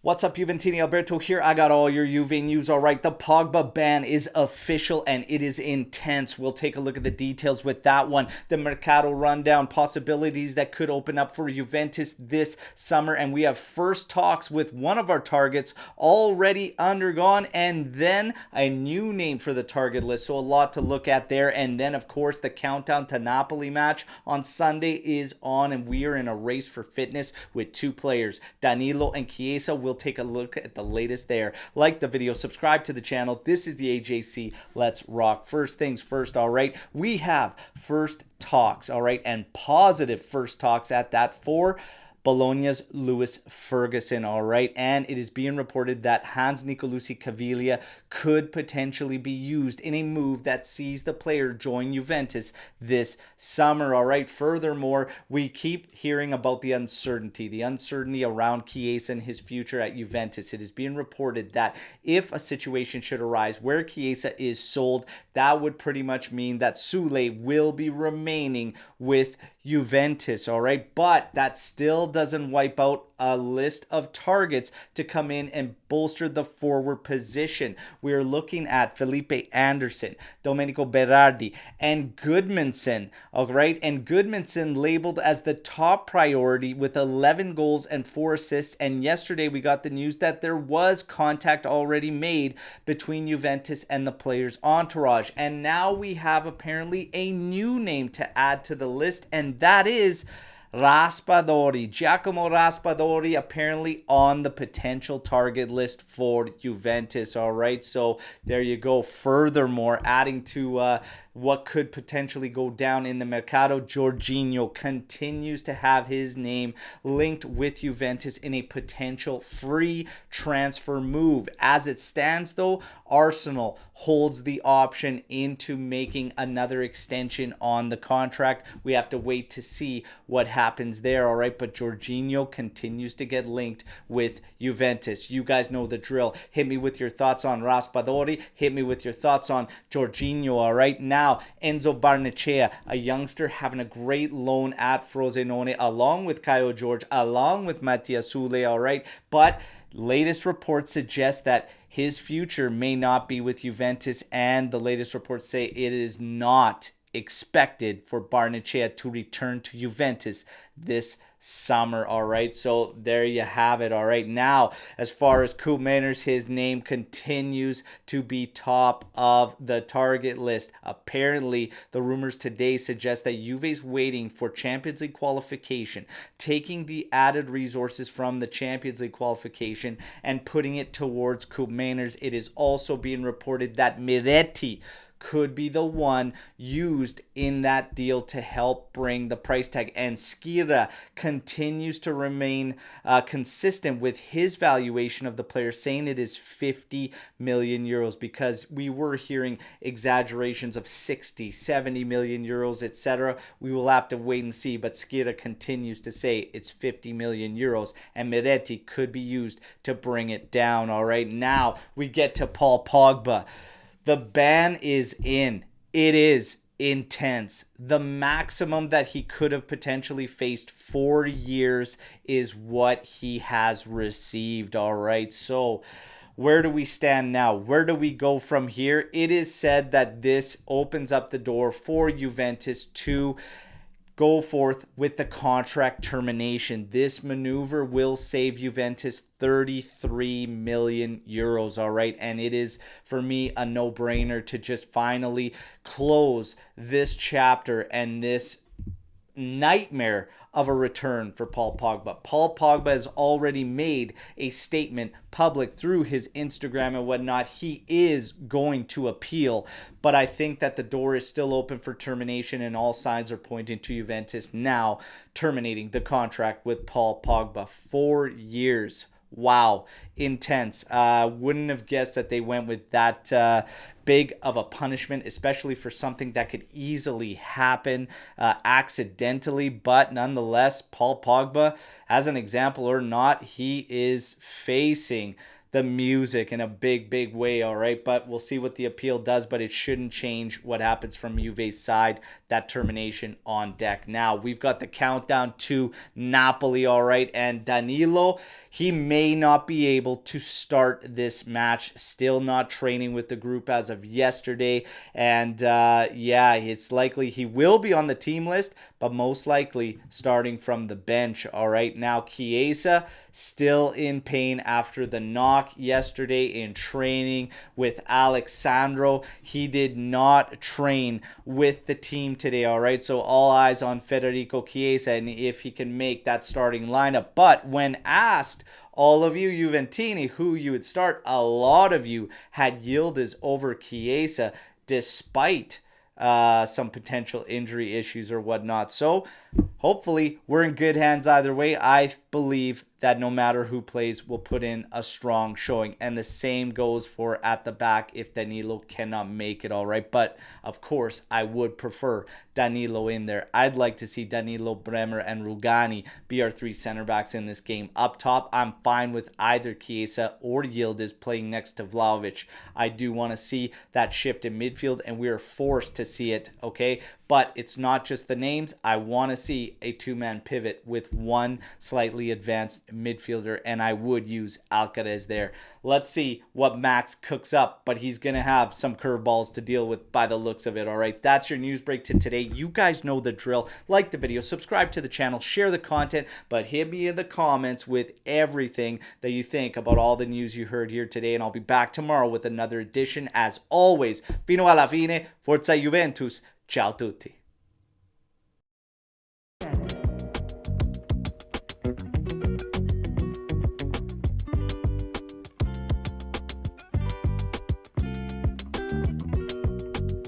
What's up, Juventini? Alberto here. I got all your Juve news. All right, the Pogba ban is official and it is intense. We'll take a look at the details with that one. The Mercato rundown, possibilities that could open up for Juventus this summer. And we have first talks with one of our targets already undergone, and then a new name for the target list. So a lot to look at there. And then, of course, the countdown to Napoli match on Sunday is on, and we are in a race for fitness with two players, Danilo and Chiesa. We'll take a look at the latest there. Like the video, subscribe to the channel. This is the AJC. Let's rock. First things first, all right. We have first talks, all right, and positive first talks at that for Bologna's Lewis Ferguson, all right, and it is being reported that Hans Nicolosi Caviglia could potentially be used in a move that sees the player join Juventus this summer, all right. Furthermore, we keep hearing about the uncertainty around Chiesa and his future at Juventus. It is being reported that if a situation should arise where Chiesa is sold, that would pretty much mean that Sule will be remaining with Juventus, all right, but that still doesn't wipe out a list of targets to come in and bolster the forward position. We are looking at Felipe Anderson, Domenico Berardi, and Goodmanson, all right, and Goodmanson labeled as the top priority with 11 goals and 4 assists, and yesterday we got the news that there was contact already made between Juventus and the player's entourage, and now we have apparently a new name to add to the list, and that is Raspadori. Giacomo Raspadori apparently on the potential target list for Juventus. All right, so there you go. Furthermore, adding to what could potentially go down in the Mercato, Jorginho continues to have his name linked with Juventus in a potential free transfer move. As it stands, though, Arsenal holds the option into making another extension on the contract. We have to wait to see what happens there, all right? But Jorginho continues to get linked with Juventus. You guys know the drill. Hit me with your thoughts on Raspadori. Hit me with your thoughts on Jorginho, all right? Now, Enzo Barnechea, a youngster having a great loan at Frosinone, along with Caio George, along with Mattia Sule, all right? But latest reports suggest that his future may not be with Juventus, and the latest reports say it is not expected for Barnechea to return to Juventus this summer, all right? So there you have it, all right? Now, as far as Koop Meiners, his name continues to be top of the target list. Apparently, the rumors today suggest that Juve's waiting for Champions League qualification, taking the added resources from the Champions League qualification and putting it towards Koop Meiners. It is also being reported that Miretti could be the one used in that deal to help bring the price tag. And Skira continues to remain consistent with his valuation of the player, saying it is 50 million euros, because we were hearing exaggerations of 60, 70 million euros, etc. We will have to wait and see, but Skira continues to say it's 50 million euros, and Miretti could be used to bring it down. All right, now we get to Paul Pogba. The ban is in. It is intense. The maximum that he could have potentially faced, 4 years, is what he has received. All right. So where do we stand now? Where do we go from here? It is said that this opens up the door for Juventus to go forth with the contract termination. This maneuver will save Juventus 33 million euros, all right? And it is, for me, a no-brainer to just finally close this chapter and this nightmare of a return for Paul Pogba. Paul Pogba has already made a statement public through his Instagram and whatnot. He is going to appeal, but I think that the door is still open for termination, and all signs are pointing to Juventus now terminating the contract with Paul Pogba. 4 years. Wow, intense. Wouldn't have guessed that they went with that big of a punishment, especially for something that could easily happen accidentally. But nonetheless, Paul Pogba, as an example or not, he is facing the music in a big way, all right? But we'll see what the appeal does, but it shouldn't change what happens from Juve's side. That termination on deck. Now, we've got the countdown to Napoli, all right? And Danilo, he may not be able to start this match. Still not training with the group as of yesterday. And yeah, it's likely he will be on the team list, but most likely starting from the bench, all right? Now, Chiesa still in pain after the knock yesterday in training with Alexandro. He did not train with the team today, all right? So all eyes on Federico Chiesa and if he can make that starting lineup. But when asked, all of you Juventini, who you would start, a lot of you had Yildiz over Chiesa despite some potential injury issues or whatnot. So hopefully we're in good hands either way. I believe that no matter who plays, we'll put in a strong showing. And the same goes for at the back if Danilo cannot make it, all right? But, of course, I would prefer Danilo in there. I'd like to see Danilo, Bremer, and Rugani be our three center backs in this game. Up top, I'm fine with either Chiesa or Yildiz playing next to Vlahovic. I do want to see that shift in midfield, and we are forced to see it, okay? But it's not just the names. I want to see a two-man pivot with one slightly advanced midfielder, and I would use Alcaraz there. Let's see what Max cooks up, but he's going to have some curveballs to deal with by the looks of it, all right? That's your news break to today. You guys know the drill. Like the video, subscribe to the channel, share the content, but hit me in the comments with everything that you think about all the news you heard here today, and I'll be back tomorrow with another edition. As always, fino alla fine, Forza Juventus. Ciao tutti.